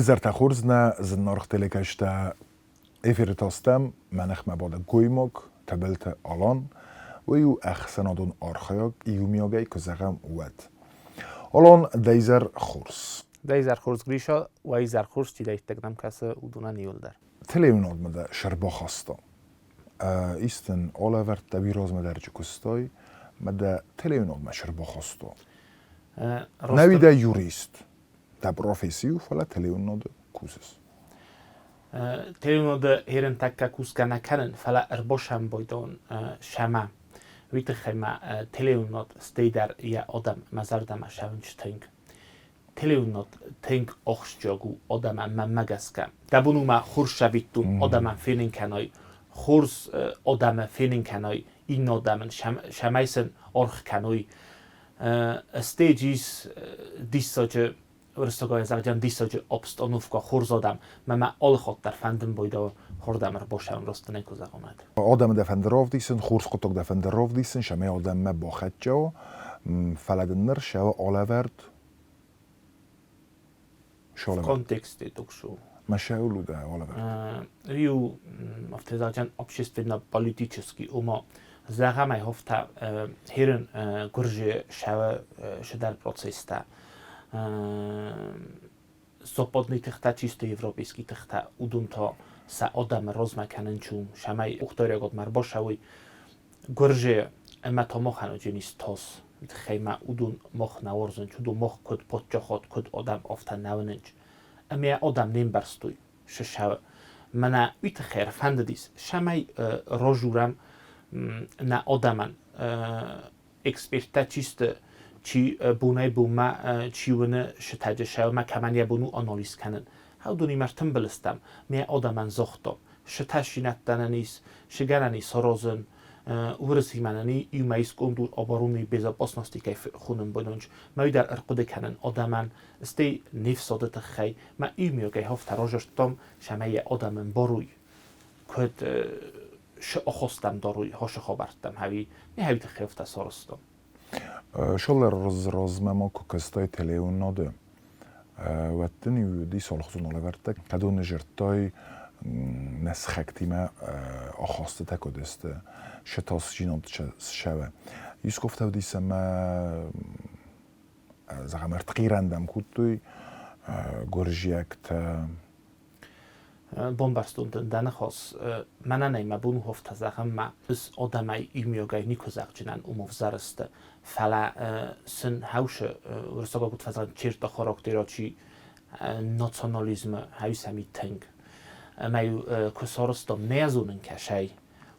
وزارت خورزنا زنارخ تلکشتا افرتاستم منخ مبادا گویموگ تبلت آلان و یو اخسنادون آرخیاگ ایومیاگی که زغم ود. آلان دیزر خورز. دیزر خورز گریشا و ایزر خورز چی دیت تقدم کس اودونا نیول در. تلیوناد مده شربا خستا. ایستن آلا ورد تبیراز مدر جکستای مده تلیوناد ما شربا خستا. نویده یوریست. تا پروفیسیو فلا تلیوناد کوزس. تلیوناد هرن تکه کوزکه نکنن فلا ارباشم بایدان شما. ویت خیمه تلیوناد استیدر یا آدم مزردم شونج تنگ. تلیوناد تنگ آخش جاگو آدم مگس کم. دبونو ما خورش شویدون آدم فینین کنای. خورز آدم فینین کنای. این آدم شمایسن آرخ کنای. استیجیز دیساجه ورستگاه زاجان دیساجه obstanówka خورز آدم ما آل خود در فندم بایدا خوردم رو باشم راست نکوزه آمد. آدم دفندراف دیسن خورز قطق دفندراف دیسن شما آدم ما باخت جو فلادنر شو آلورد شو kontekst dokšu. مشاولو ده آلورد. Riu w tej zasadzie общественно-политический ума zagamaj hofta hiren gurje szedal proces ta zapodny techta czysto europejski techta udun to sa odam rozmakanęciu szamaj uktorego od marboszały gurje ema to mochano dzień stos khayma udun moch na orzon chudu moch kod podjochot kod odam ofta nawnęć emia odam nimbarstuj szeszał mana uitkher fandis szamaj rojuram na odaman eksperta czysto ci bunay buma ci wone sztaje szał ma kamania bunu analiz kanen hawduni martem belistam mia odaman zochto sztashinatanis shiganani sorozun ورسیمانی ایمایس کندور آبارونی bezopasnosti که خونم بدونج ما در ارقده کنن آدمان استی نفسادت خی ما ایمیو که هفت راجشتم شمای آدمن باروی کد ش آخستم داروی هاش خبرتم هوی نه هوی تخفت سارستم شال راز ما کوکستای تلیون ناده و تنی دی سال خزون على ورتك كدو نجرتاي نسخكتي ما آخاسته تکودسته شتاس جینات شوه یوس گفته بودی سما زغم ارتقیرندم کودوی گرجیکت بومبارستوندن دن خاص من نیمه بون هفته زغم ما از آدمای ایمیوگای نیکوزاق جنن اموفزارسته فلا سن هاوش ورساگا گفت فزان چیرتا خاراکتراچی ناتسونالیزم هاوس همی تنگ مایو کسارستم نیازونن کشای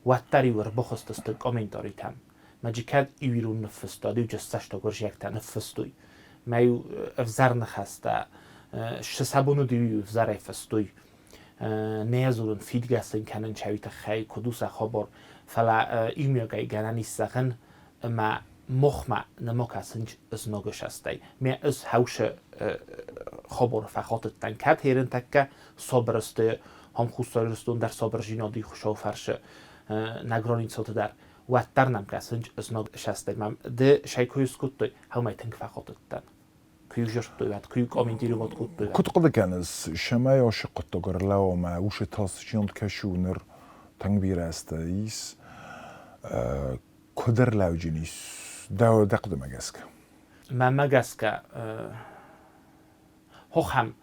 واتری ور بخست است کامنتاری تام ماجیکاد ایویرون نفستادی و جستش تا گرج یک تن نفستوی مایو افزار نخسته شسابونو دیوی افزار فستوی نیازورن فیدگاستن کنن چویت خی کدوس خبر فلا ایمیوگای گنانی سخن ما مخمع نمکاسنج از نگش استی می از هوش خبر فخاتت تنکت هرن تکه صبرسته هم خوستارستون در صبر جینادی خوشو فرشه نگرانیت در واتر نمکاسنج از نگش استی من ده شایکویس کودی همه تنگ فخاتت تن کیوجر توی وقت کیو کامنتیری مود کودی کد قد کنس شما یا شقت تگرلاو ما وش تاس جیند کشونر تنگ بیرسته ایس کدر لاوجینیس داو دقد مگسک ما مگسک هم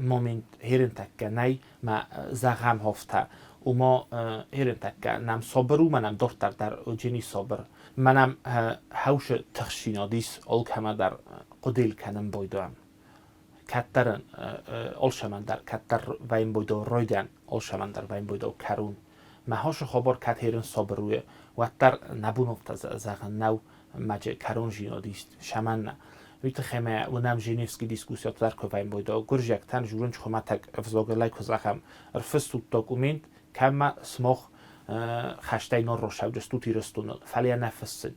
مومنت هرن تکه نی ما زغم هفته و ما هرن تکه نم صبرو منم دورتر در جنی صبر منم هوش تخشینادیس آل کما در قدیل کنم بایدم کترن آل شمن در کتر وین بایدو رایدن آل شمن در وین بایدو کرون ما هاش خبر کت هرن صبروی و تر نبونفت زغن نو مجه کرون جینادیست شمن نه ویت خیمه و نم ژنیفسکی دیسکوسیات در کوین بایدا گرجک تن جورنج خماتک افزاگلای کزاخم ارفستو داکومنت کم سمخ خشتای نور روشاو جستو تیرستون فعلی نفسج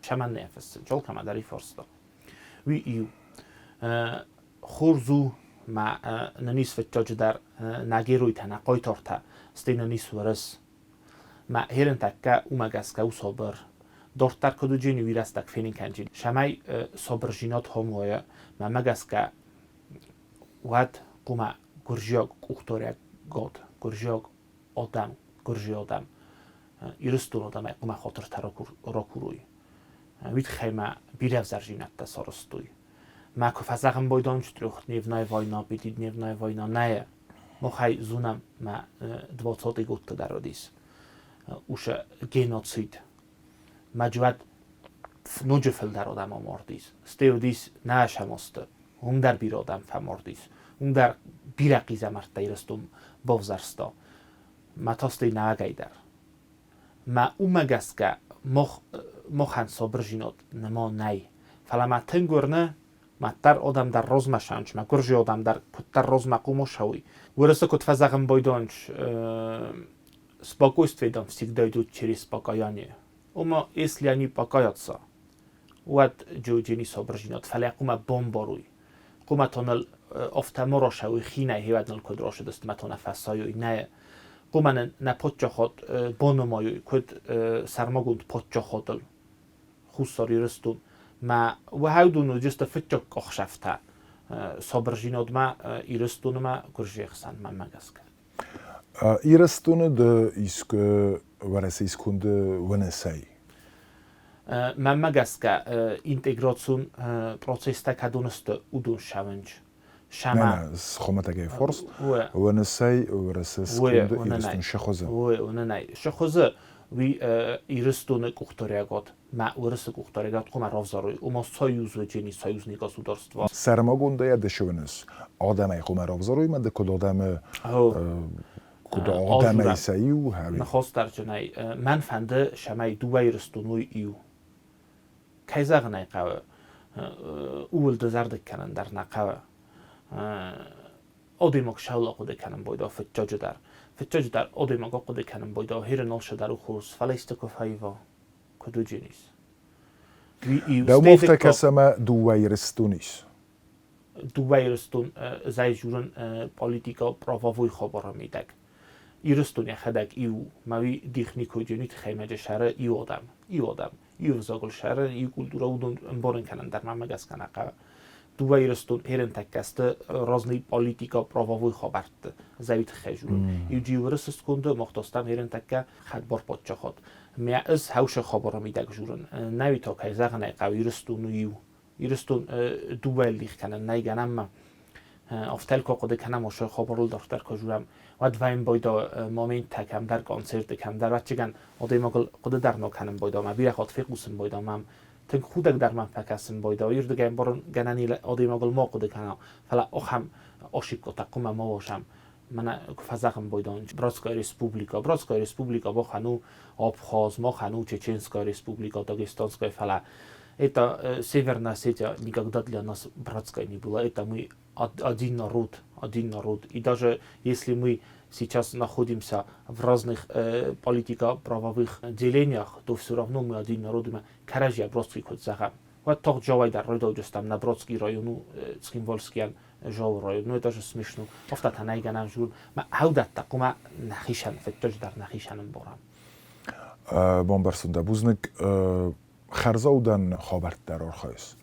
شمن نفسج جل کم داری فرستا وی ایو خورزو ما ننیس فتاج در نگیروی تنه قایتارتا استین ننیس ورس ما هرن تکه اومگسکه و صابر دورتر کدو جینی ویرستک فینین کنجین شمای صبر جینات همویا ما مگسکه واد قوما گرژیاگ اختیار گاد گرژیاگ آدم گرژی آدم ایرستون آدم قوما خاطر تراکوروی وید خیمه بیرف زرجینت تسارستوی ما کفازم بایدانش تروخت نیونای واینا بیدید نیونای واینا نه مخای زونم ما 20 گوت درادیس اوش گینوسید مجود نوجفل در آدم آماردیس استیودیس نه شماسته هم در بیر آدم فماردیس هم در بیر قیزه مرد ایرستم بوزرستا ما تاستی ناگای در ما اومگس که مخن صبر جینات نما نی فلا ما تنگورنه ما در آدم در روز مشانچ ما گرژی آدم در روز مقوم شوی ورسه کت فزاقم بایدانچ спокойствие там всегда идут через покаяние. Ума если они покаятся, вот джоджини собржинат фаляқума бомбаруй. Кума тонал офтамороша уй хина хеваднал кодроша даст матона фасаюй не. Кума на подчахот бономаюй код сармагунд подчахотл. Хусари растун. ما وهودونو جست فتچک اخشفته صبرجیناد ما ایرستون ما گرژیخسن من مگسک. ایرستون د ایسک ورسه ایسکوند ونسای. من مگسک اینتگراتسون پروسیس تکادونست اودون شونج. نه خمت اگه فرست ونسای ورسه ایسکوند ایرستون شخوزه. نه شخوزه وی ایرستون کوختاریگات ما ورسه کوختاریگات قوم رافزاروی اما سایوز و جنی سایوز نیگاسو دارست. سرماگونده یا دشونس آدمای قوم رافزاروی من دکل آدم کد آدم ایسایو همی. نخواست در جنای من فنده شمای دو ایرستونوی ایو. کیزاق نیقه اول دزرد کنن در نقه آدیمک شاول قده کنن باید فتجاج در. فتجاج در آدیمک قده کنن باید هر نالش در خوش فلیست کفایوا کدو جنیس. دو مفته کسمه دو ایرستونیش. دو ایرستون زای جورن پالیتیکا پروووی خبر میدک. ایرستون خدک ایو ماوی دیخنیکو جنیت خیمه شهر ایو آدم ایو زاگل شهر ایو کلتورا اودون انبارن کنن در ممگس کنه که دو ایرستون هرن تکسته رازنی پالیتیکا پروووی خبرت زایت خیجون ایو جیورست کنده مختاستم هرن تکه خد بار پادچه خود میا از هوش خبر میدک جورن نوی تا که زاغ نیقه ایرستون ایرستون دو لیخ کنن نیگنم ما افتال که قد کنم آشه خبرول داشت در کجورم ود ویم بایدا مومنت تکم در کنسرت کم در وقتی کن آدم اقل قد در نکنم بایدا ما بیره خاطر فیقوسم بایدا مام تنگ خودک در من فکسم بایدا یرد گیم برن گنانی آدم اقل ما قد کنم فلا آخم آشیب که تقوم ما باشم من فزاقم بایدا براتسکای رسپوبلیکا با خانو آبخاز ما خانو چچنسکای رسپوبلیکا داغستانسکای فلا это Северная Осетия никогда для нас братской не была. Это мы один народ. И даже если мы сейчас находимся в разных политико-правовых делениях, то все равно мы один народ. Каражия братский ход захам. Вот так джавай дар район там на братский району Цхинвальский жав район. Ну это же смешно. Офтата найганам жур. ما هودت تقوم نخیشن فتج در نخیشنم بارم. بامبرسونده بوزنک خرزاودن خابرت در آرخایس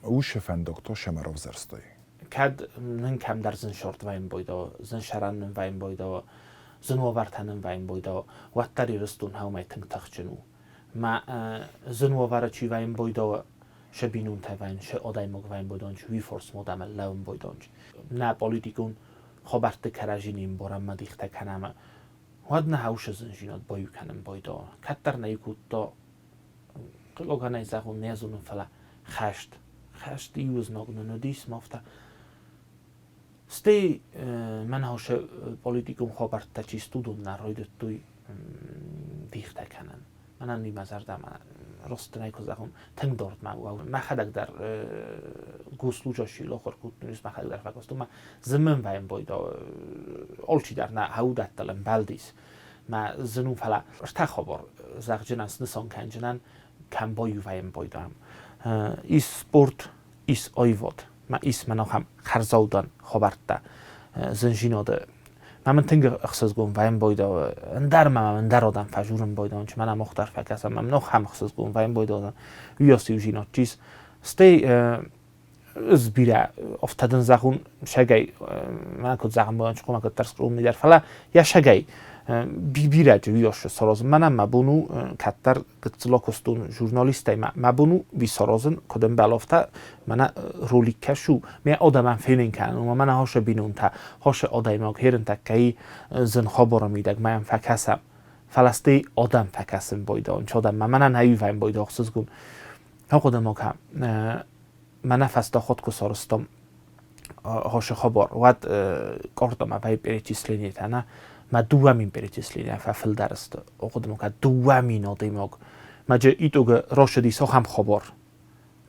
او شفن دکتر شمراف زرستای کد نن کم در زن شورت ویم بایدا زن شرن ویم بایدا زن وورتن ویم بایدا وقتی رستون ها می تنگ تخچنو ما زن وور چی ویم بایدا شبینون تاین ش آدای مگ ویم بایدانج وی فورس مودم لون بایدانج نه پالیتیکون خابرت کراجینیم بارم مدیخته کنم ود نه هوش زنجینات بایو کنم بایدا کتر نیکود تا قلقا نیزاقون نیزونم فلا خشت یوز نگنو دیس مافتا ستی من هوش پالیتیکوم خبر تا چیستودون نراید توی دیخته کنن من هم نیمزر دم راست نیکو زخون تنگ دارد ما خدک در گوسلو جاشی لاخر کود نیست ما خدک در فکاستو ما زمین ویم بایدا آلچی در نه هودت دلم بلدیس ما زنون فلا ارتا خبر زخ جنس نسان کنجنن کم بایو ویم بایدا هم ایس سپورت ایس آیواد ما ایس منو هم خرزاودن خبرت دا زنجیناده من تنگ اخساس گم ویم بایدا من در آدم فجورم بایدا چه من مختار فکرم من نخ هم اخساس گم ویم بایدا ویاسی جینات چیز ستی از بیره افتادن زخون شگای من کد زخم باید چون کد ترس کروم نیدر فلا یا شگای بیره جویاش سراز منم مبونو کتر قطلا کستون ژورنالیستی مبونو بی سرازن کدام بالافته من رولی کشو می آدم فیلین کنم و من هاش بینون تا هاش آدم هرن تکی زن خبر میدگ من فکسم فلسطی آدم فکسم بایدان چه آدم من نیویم باید آخسوز گم ها کدام کم من فستا خود کسارستم هاش خبر وقت کارتم اوی پریچیسلینی تنه ما دوامین پریچیسلینی ففل درست آقدم که دوامین آدم ما جه ایتوگ راشدی سا هم خبر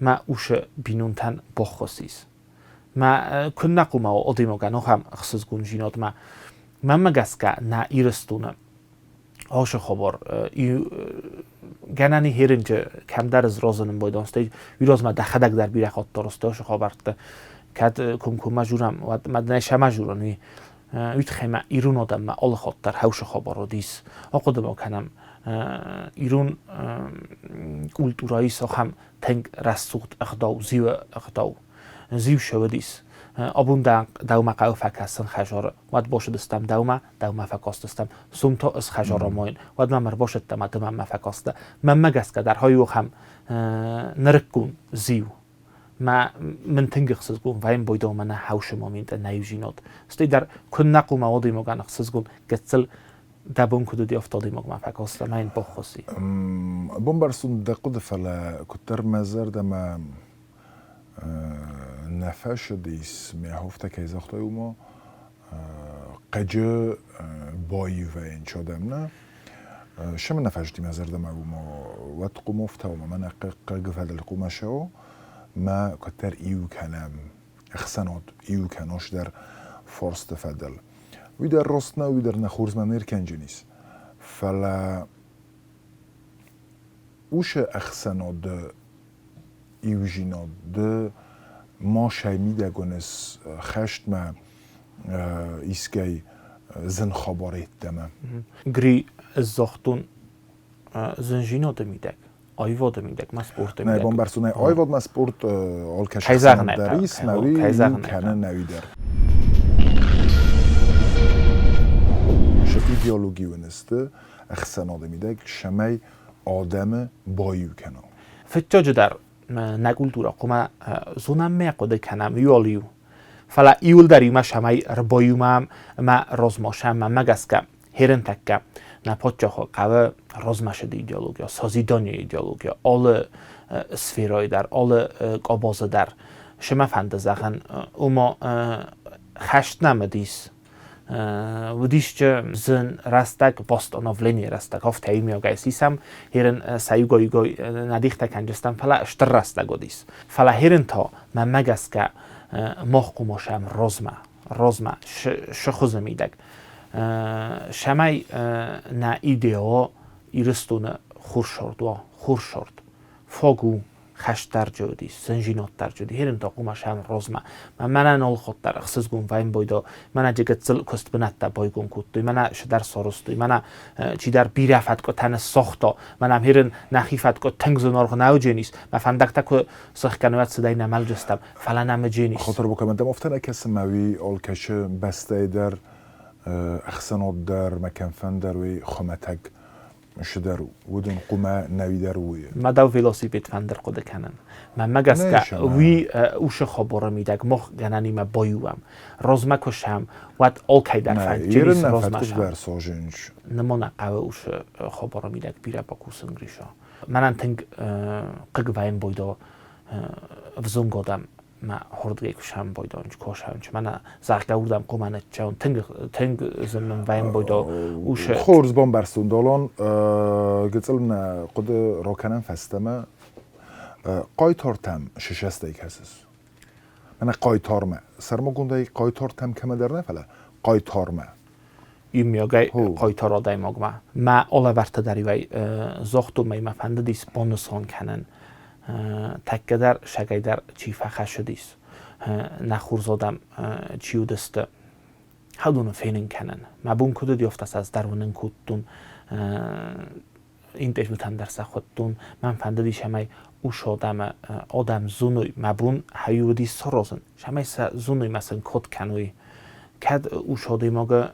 ما اوش بینون تن بخواسیز ما کن نقوم آدم که نه هم خصوص گنجینات ما مگس که نه ایرستونه هاش خبر گنانی هرنج کم در از رازنم بایدان ستی ویراز ما دخدک در بیره خاط درسته هاش خبرت کد کم مجورم و مدنش مجورانی ویت خیمه ایرون آدم ما آل خاط در هاش خبر رو دیس آقا ما کنم ایرون کولتورایی ساخم تنگ رسوت اخداو زیو شو دیس آبون دوما قاو فکستن خجاره واد باشه دستم دوما فکاست دستم سومتا از خجاره ماین واد من باشه دم فکاسته من مگس که در هایو هم نرکون زیو من تنگ خصوص گون ویم بایدو من هاوش مامینت نیوجینات استی در کن نقو موادی مگن خصوص گون گتسل دبون کدو دی افتادی مگم فکاسته من بخوسی بومبرسون دقود فلا کتر مزر دم نفش دیس میهفته که زخته اوما قجه بایی و این چادم نه شم نفش دی مزر دم اوما وقت قمفته اوما من قلق فدل قمشه ما کتر ایو کنم اخسانات ایو کناش در فرست فدل وی در راستنا وی در نخورز من نرکنجنیس فلا اوش اخسانات ایو جینات ده ما شایمیده گونس خشت ما ایسکی زن خبریت دمه گری زختون زنجینات میدک آیواد میدک ما سپورت میدک نه بومبرسونه آیواد ما سپورت آل کشخان دریس نوی کنه نوی در شب ایدئولوژی ونسته اخسانات میدک شمی آدم بایو کنه فتجاج در نکولتورا قما زونم میقده کنم یالیو فلا ایول داری ما شمای ربایومم ما رزماشم ما مگس که هرن تکه نپاتچه خو قوه رزماش دی ایدئولوژیا سازیدانی ایدئولوژیا آل سفیرای در آل قاباز در شما فندزخن اما خشت نمدیس و دیش که زن رستک باستانوولنی رستک هفته ای میاگای سیسم هرن سایگای ندیخته کنجستم فلا اشتر رستگو دیس فلا هرن تا من مگس که مخکوماشم رزما شخوز میدک شمای نه ایدئا ایرستونه خورشورد فاگو خشتر جودی سنجینات در جودی هرن تا قومش هم رزما من نال خود در اخساس گون ویم بایدا من جگت زل کست بنت تا بایگون کودی من شدر سارستی من چی در بیرفت که تن ساختا من هم هرن نخیفت که تنگ زنارخ ناو جنیس من فندک تا که سخ کنویت صدای نمال جستم فلا نم جنیس خاطر بکنم دم افتاد کس موی آل کش بسته در اخسانات در مکان فندر و خمتک شدر ودن قوما نویدر وی ما دو ویلاسیپید فندر قده کنن من مگس که وی اوش خبره میدک مخ گنانی ما بایوام رزما کشم وقت آلکی در فند جریس رزما شم نمونه قوه اوش خبره میدک بیره با کوسنگریشا من تنگ قگ ویم بایدا وزنگادم ما هردگی کشم بایدا انج کشم چه من زخگه بودم قومانت چون تنگ زمین ویم بایدا اوش خورز بومبرسون دالان گتسلم قد راکنم فستمه قایتارتم ششسته ای کسیز من قایتارمه سرما گنده قایتارتم کمه در نفله قایتارمه میاگای قایتار آدای مگم ما آلا ورته داری وی زاختو میمه فنده دیس بانسان کنن تکه در شگای در چی فخه شدیس نخور زادم چیو دسته هدون فینن کنن ما بون کدو دیافت از درونن کدتون این دیش بودم در سخوتون من فندی شمای اوش آدم زونوی مبون هیودی سرازن شمای زونوی مثلا کد کنوی کد اوش آدی ماگه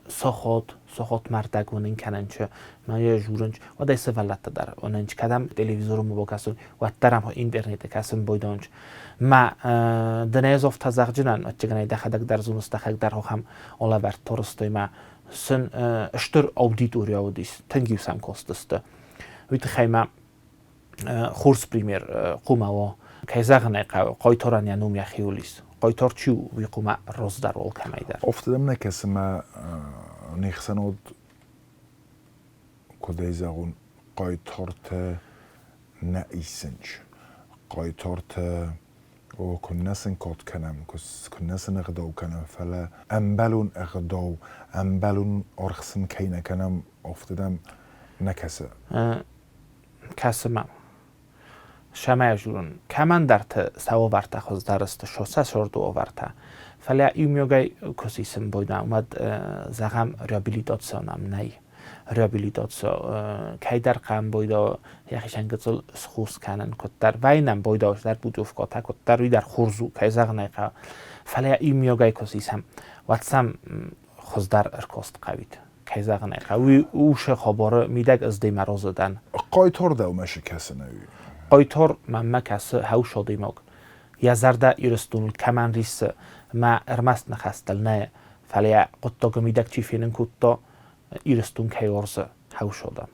ساخت مردگونین کننچه من یه جورنج و دست ولت در آنچه کدام تلویزیون با کسون و درم ها اینترنت کسون بایدانج ما دنیز افت زخجنن اتجنای دخدک در زونست دخدک در هم آلا برد ترستای ما سن اشتر اودیتوری اودیس تنگیو سم کاستسته ویت خیمه خورس پریمیر قومه و که زغنه قایتارن یا نوم یخیولیس قایتار چیو وی قومه روز در اول کمی در افتادم نکسم نیخسنود کدای زغون قایتارت نایسنج قایتارت و کننسن کات کنم کننسن اقداو کنم فلا انبلون اقداو انبلون ارخسن کی نکنم افتادم نکسه کسمم شما جورن کمان در ت سوا ورته خود درست شوسه شردو آورته فلا ایمیوگای کسیسم بودم اومد زغم ریابیلیتاسیونم نی ریابیلیتاسیون کی در قم بودا یخیشن گذل سخوس کنن کد در وینم بوداش در بودوف کاتا کد در وی در خورزو کی زغ نقا فلا ایمیوگای کسیسم واتسام خود در ارکست قوید کی زغ نقا وی اوش خبره میدک از دی مرازدن قایتار دو ماشی کسی نوی قایتار من کس هاو شدی مگ یا زرده ایرستون کمان ریس ما ارمست نخستل نه فلیا قطع گمیدک چی فینن کتا ایرستون کی ورز هاو شدم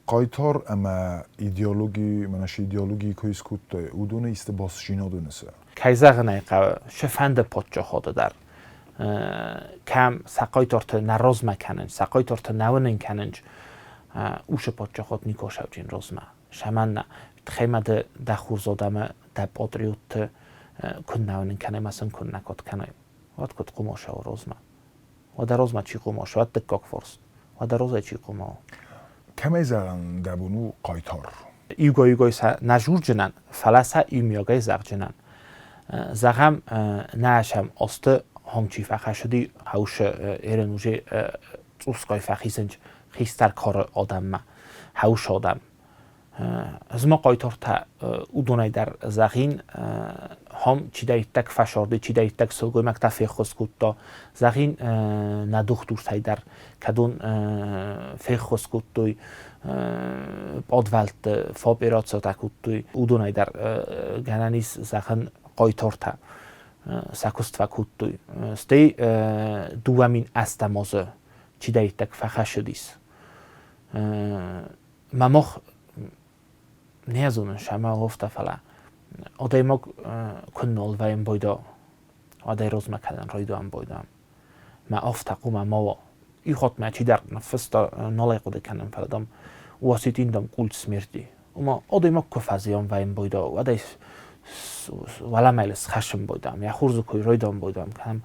قایتار اما ایدئولوژی منش ایدئولوژی کویس کتا اودونه است باز شینا دونسه کی زغنه قا شفند پادچه خود در کم سقایتار ت نراز مکنن سقایتار ت نونن کننج اوش پادچه خود نیکاش اوجین روزما شمن نه خیمه ده خورز آدمه ده پادریوت کن نونن کنه مثلا کن نکات کنه وقت کت قماشه و روزما و در روزما چی قماشه وقت دکاک فرست و در روزه چی قما کمی زغن دبونو قایتار ایوگای نجور جنن فلسه ایمیاگای زغ جنن زغم نهشم استه هم چی فخه شدی هوش ایرنوژه اوسکای فخیسنج خیستر کار آدم ما هوش آدم از ما قایتار تا اودونای در زغین هم چی دایی تک فشارده چی دایی تک سلگوی مکتفی خوز کود تا زغین ندوخ دور تایی در کدون فیخ خوز کود توی آدولت فاب ایراد سا تکود توی اودونای در گنانیس زغن قایتار تا سکست فکود توی ستی دوامین استمازه چی دایی تک فخه شدیس ممخ نیازون شما گفته فلا آدای ما کنول ویم بایدا آدای روز مکدن رایدو هم بایدم ما افتقوم ما ای خود ما چی در نفستا نالای قده کنم فلدم واسیتین دم قولت سمیردی اما آدای ما کفازیام ویم بایدا آدای ولا میلس خشم بایدم یا خورزو کوی رایدام بایدم کنم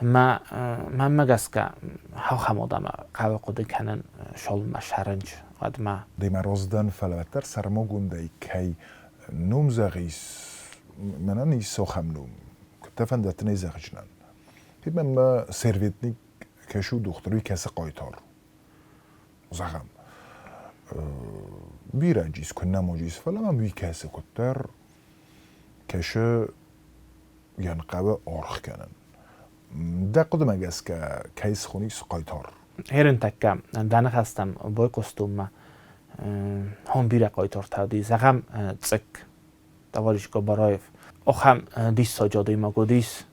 من مگس که ها خمادم قوه قده کنن شال مشهرنج قدمه دیما رازدن فلوتر سرما گونده کی نوم زغیس منن نیسو خم نوم کتفن دتنی زغجنن هیچ من سرویتنی کشو دختروی کس قایتار زغم بیرنجیس کنه موجیس فلا من بی کس کتر کشه یعنی قوه آرخ کنن ده قدم اگه که کیس خونیس قایتار هرن تکم دانه هستم بای قستوم هم بیره قایتار تادی زغم تسک دواریش که برایف آخم دیس ساجاده ما گودیس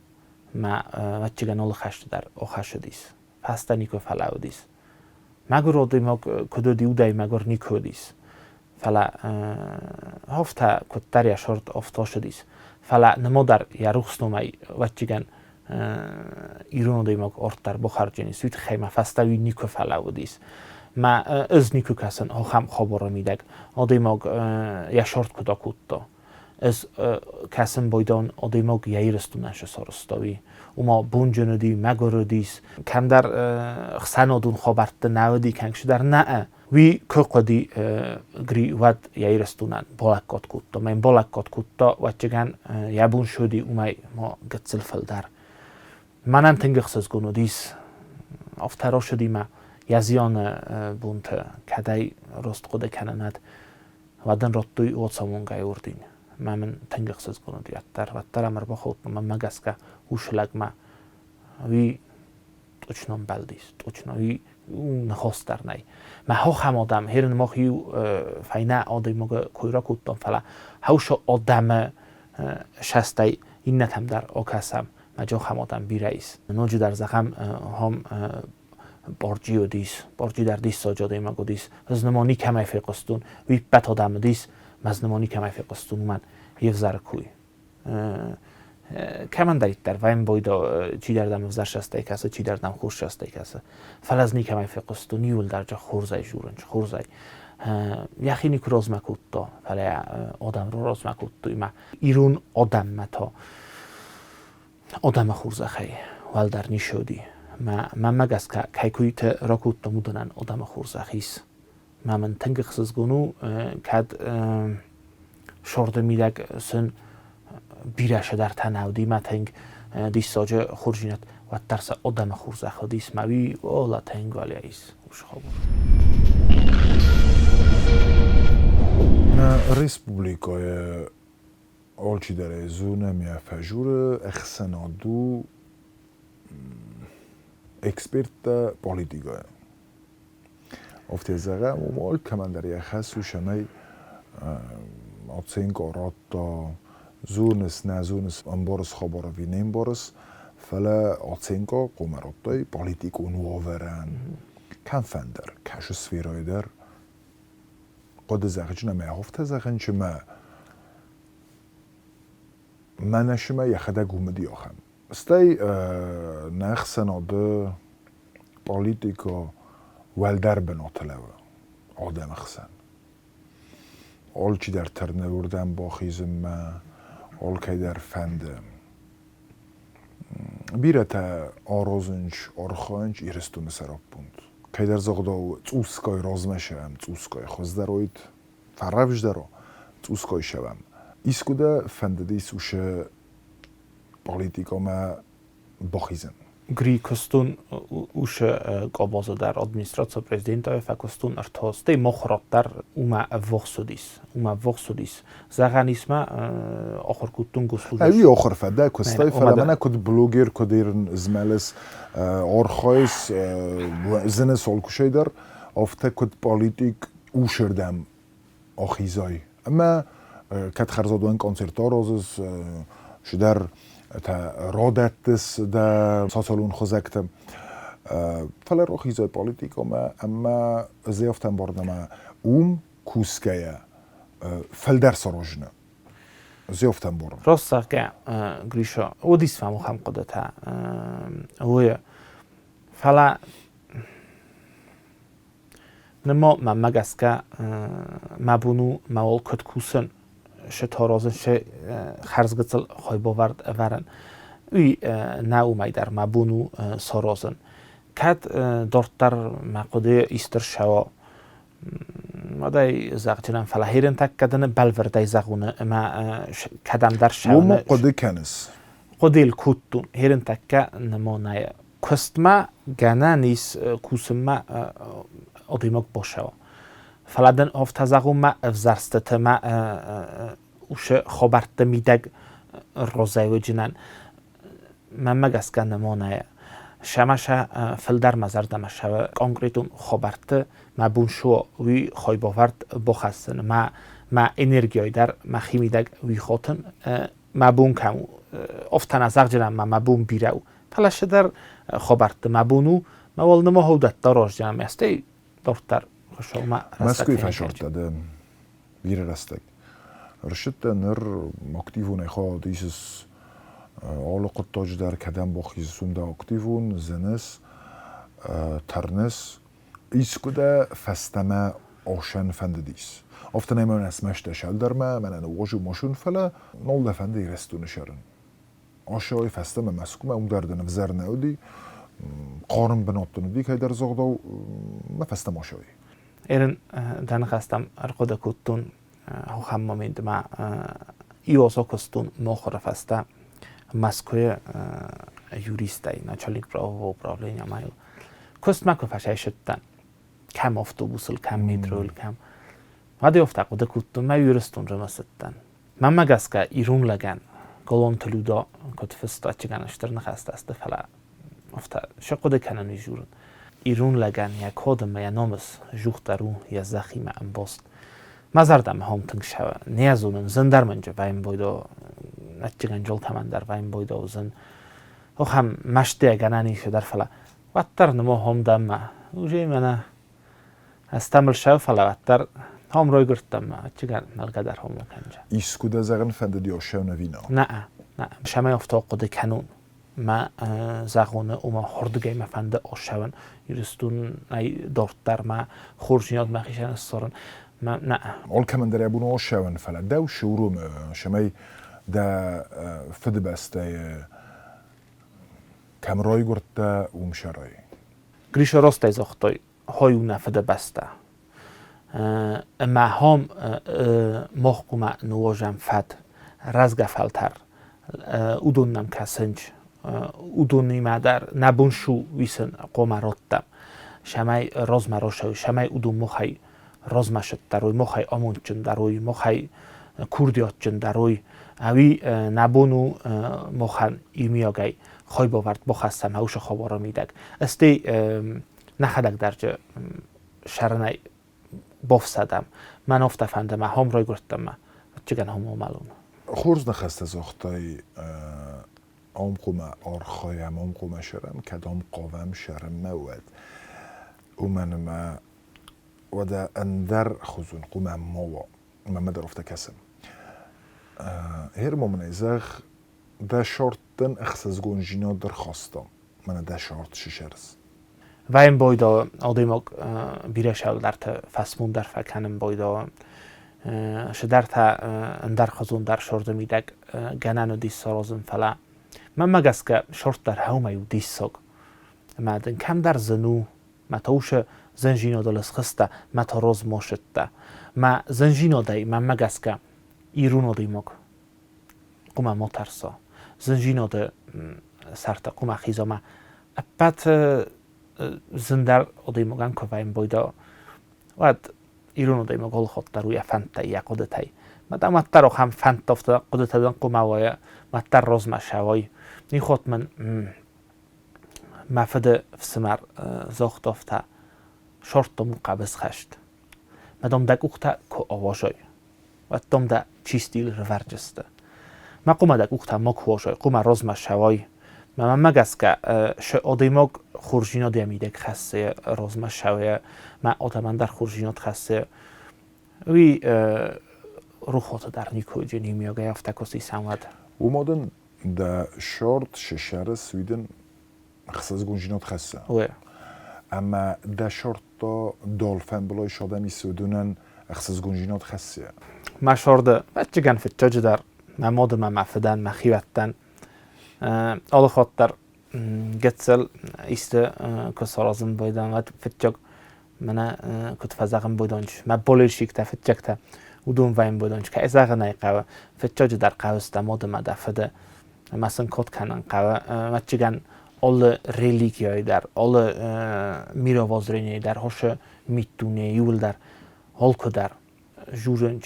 ما وچه نول خشت در آخش دیس پسته نیکو فلاو دیس مگر رودی ما کدو دیودای مگر نیکو دیس فلا هفته کتر یا شرط افتاش دیس فلا نمو در یا روخ نومی وچه ایران دیماگ آرتر بخار جنی سویت خیمه فستوی نیکو فلاو دیس ما از نیکو کسان هم خبر میدگ آدیماگ یا شرط کدا کتا از کسان بایدان آدیماگ یایرستونش سرستوی و ما بونجنو دی مگرو دیس کم در خسنادون خبرت نودی کنگش در نه وی که قدی گری ود یایرستونن بالکات کتا من بالکات کتا و چگن یابون شدی اومای ما گتسل فل در منم تنگخ سز گونو دیس افترا شدی ما Yazıyan bunt kadey rost koda kananet vadan rottuy otsamun gayurdin. Məmin təngiqsiz bunu diyatlar. Vattar amar baxot məmə qaska uşlagma vi точно балдис, точно ви нахостар най. Ма хохам آدم هرن ماخیو فاینا آدم مگه کویرا کودتم فلا هوش آدم شستی این نتهم در آکاسم مجا خم آدم بیرئیس. نوجو در زخم هم بارجی و دیس بارجی در دیس ساجاده مگه دیس از نمانی کمی فقستون وی بت آدم دیس از نمانی کمی فقستون من یه زرکوی. کمان دارید در ویم بایدا چی دردم افزار شسته کاسه چی دردم خوش شسته کاسه فلزنی کمی فقستونی ول درجه خورزای جورنج خورزای یخینی که راز مکوت تا فلی آدم رو راز مکوت توی ما ایرون آدم متا آدم خورزه خی ول در نیشودی ما مگس که کایکویت راکوت تا مودنن آدم خورزه خیس ما من تنگ خصوص گونو کد شورد میدک سن بیرش در تناودی متنگ دیس ساجه خورجینت و ترس آدم خورزه خودیس موی اولا تنگ ولی ایس وش خبر. ریسپوبلیکای آلچی در زونه میافجور اخسنادو اکسپرت پولیتیکای. افتی زغم و مال کماندری خاصو شمی آتسینگ آراتا زونس نه زونس انبارس خبره وینیم بارس فلا آتسینگا قمراتای پولیتیک اونوورن کم فندر کاش سفیرای در قد زخجنا ما هفته زخنچ ما نشما یخدا گومدی آخم استی نخسناده پولیتیکا ولدر بناتلوه آدم خسن آل چی در ترنوردن با خیزم ما آل که در فندم بیرت آرازنج آرخانج ایرستون سراب بوند که در زغدا توسکای رازمشم توسکای خزدروید فرافش درو توسکای شوم ایسکوده فنددی سوشه پولیتیکا ما باخیزن گری کستون اوش قاباز در ادمنستراتسیا پرزیدنتا فکستون ارتاسته مخرات در اوما وقصودیس زغانیسم آخر کتون گسلوش اوی آخر فده کستای فلمانه کد بلوگر کدیرن زمالس آرخایس زن سالکوشی در افته کد پولیتیک اوشردم آخیزای اما کد خرزادوان کنسرتا رازز شدر تا رادتس دا ساسالون خوزکتم فلا رو خیزای پولیتیکا اما زیافتم باردم کوسکه فلدر سراجنه زیافتم باردم راست که گریشا او دیس فهمو خم قدرتا اوه فلا نما مگس که مبونو موال کد کوسن شتارازن شه خرزگتل خواهی باورد ورن وی ناو میدر مبونو سارازن کد دارتر مقاده ایستر شوا مادای زغجنم فلا هیرن تک کدن بلوردای زغونه ما کدم در شونه و مقاده کنس قدیل کودتون هیرن تک نمانه کستما گنه نیس کوسما آدیمک باشوا فلادن آفتازگو ما افزارسته ما اوش خبرت میدگ روزای جنان من مگس کنه مانه شماش فلدر مزرد مشه کنکریتون خبرت ما بونشو وی خای باورد بخستن ما انرژی در ما خیمیدگ وی خاطن ما بون کم افتان از جنان ما بون بیرو فلاش در خبرت ما بونو ما ول نما هودت دراج جنان مستی دکتر مسکوی فشارد داده بیره رستگ رشد نر اکتیفون ایخواه دیسس آل قطاج در کدم با خیزسون دا اکتیفون زنس ترنس ایسکوده فستمه آشن فند دیس افتنه من اسمش دشل در من واجو ماشون فلا نول دفند ایرستون شرن آشای فستمه مسکومه اون دردن وزر نودی قارن بناتون دی که در زغدا ما فستم آشایی ایرن دن خواستم ارقده کتون هم مامید ما ایوازا کستون مخور فسته مسکوی یوریسته اینا چالیک براو و براولین یا مایل کست مکفش شدن کم اتوبوسل کم میترول کم هدی افت قد کتون ما یورستون رمستن من مگس که ایرون لگن گلون تلودا کت فستا چگانشتر نخست است فلا افت شقد کنن جورن ایرون لگن یا کدم یا نامس جوخت رو یا زخیم انباست مزردم هم تنگ شو نیازون زندر منجه و این بایدا نتیجه جل تمن در و این بایدا زن او هم مشته گنانی شدر فلا وقتر نمو هم دم اوجی منه استعمل شو فلا وقتر هم روی گرفتم چیکار ملقدر هم مکنجا ایسکوده زغن فند دیوشه نوینا نه شما افتا قد کنون ما زغونه اوما هردگی ما فند آشون یرستون ای دارتر ما خورجینات مخیشن استارن ما نه اول کمان در ابون آشون فلا دو شوروم شمای دا فد بسته کم روی گرفته ومشرای گریش راست از اختای هایونه فد بسته اما هم محکوم نواجم فد رزگ فلتر اودونم کسنج اودونی مادر نبون شو ویسن قمراتم شمای راز مراشوی شمای اودون مخی راز مشت دروی مخی آمونچن دروی مخی کردیاتچن دروی اوی نبونو مخن ایمیاگی خای باورد بخستم هوش خوابارا میدگ استی نخدک درجه شرنای بافسدم من افتفندم هم رای گرفتم چگن هم معلوم خورز نخست از اختای آم قوم آرخایم آم قوم شرم کدام قوام شرم مواد و من ما ودا اندر خزون قوم موا ما مدر افتا کسم هر ممنیزخ ده شرطن اخساز گونجینا در خواستم من ده شرط ششرز و این بایدا آدیماگ بیرش اول در تا فسمون در فکنم بایدا شدر تا اندر خزون در شرط میدگ گنن و دیس سرازم فلا من مگس که شرط در هومه و دیس ساگ مادن کم در زنو ما توش زنجینا دلس خسته ما تا روز ماشته ما زنجینا دی من مگس که ایرون آدیماگ قوم ما ترسا زنجینا ده سرتا قوم خیزا ما اپت زندر آدیماگن که ویم بایدا واد ایرون آدیماگ هل خود در روی فنت یا قدرتی مدام متر هم فنت افت قدرت دن قوم وای متر روز مشوای نی خود من مفد فسمر زاخت افت شرط دم قبض خشت مدام دک اخت کو آواشای و دم د چیستیل رورجسته ما قوم دک اخت ما کواشای قوم روز مشوای ما مگس که ش آدیماگ خورجینا دیمیدک خسته روز مشوای ما آدمان در خورجینات خسته وی روحات در نیکو جنی میاگه افت کسی سمد و مادن ده شرط ششر سویدن اخساز گونجینات خسته اما ده شرط دالفن بلای شاده می سودونن اخساز گونجینات خسته ما شرده بچه گن فتجاج در مماد ما مفدن مخیوتن آل خاطر گتسل ایست کسرازم بایدن و فتجاج منه کت فزاقم بایدانش ما بولشیک تا فتجاج تا ودون ویم بایدانش که ازاق نایقه فتجاج در قوست ماد ما دفده مثلا کت کنن قوه بچه گن all religii در all میراوازرینی در هاش میتونه یول در هالکو در جورنج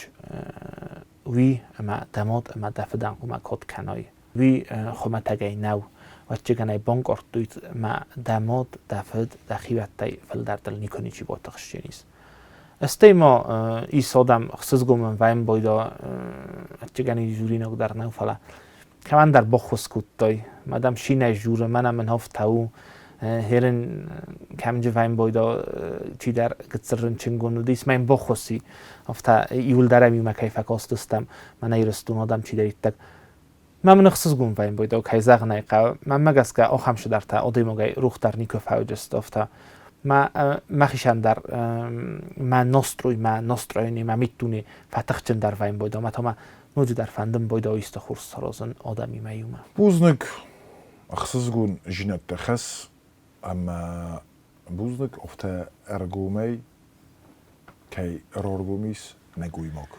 وی اما دماد اما دفدن قوم کد کنای وی خمتگی نو و چگنای بانک ارتویت ما دماد دفد دخیوتی فل در دل نیکنی چی با تخشینیست استی ما ای سادم خصوص ویم بایدا چگنای جوری نو در نو فلا کمان در بخوس کودتای مادام شینه جوره منم من هفت تاو هرن کمجه ویم بایدا چی در گتسرن چنگون و دیس من بخوسی هفت ایول درمی ما کیف کاستستم من ایرستون آدم چی دارید تک من خصوص گم ویم بایدا که زاغ نایقه من مگس که آخام شدر تا آدیموگای روح در نیکو فوجست هفت ما مخیشم در ما نستروی ما میتونه فتخچن در ویم بایدا ما تا ما نوجی در فندم بایدا ایست خورس سرازن آدمی میومه بوزنک اخصاص گون جینت تخص اما بوزنک افتا ارگومی کی ارگومیس نگوی ماک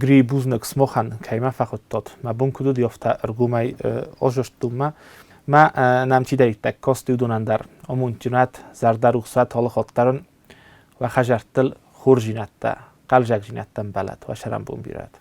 گری بوزنک سموخن کی ما فقط داد ما بون کدو دی افتا ارگومی آجشت دوما ما نمچی دیت کاست دونن در امونتونت زردر رخصت حال خاطرن و خجرتل خور جینت قلجک جینتن بلد و شرم بون بیرد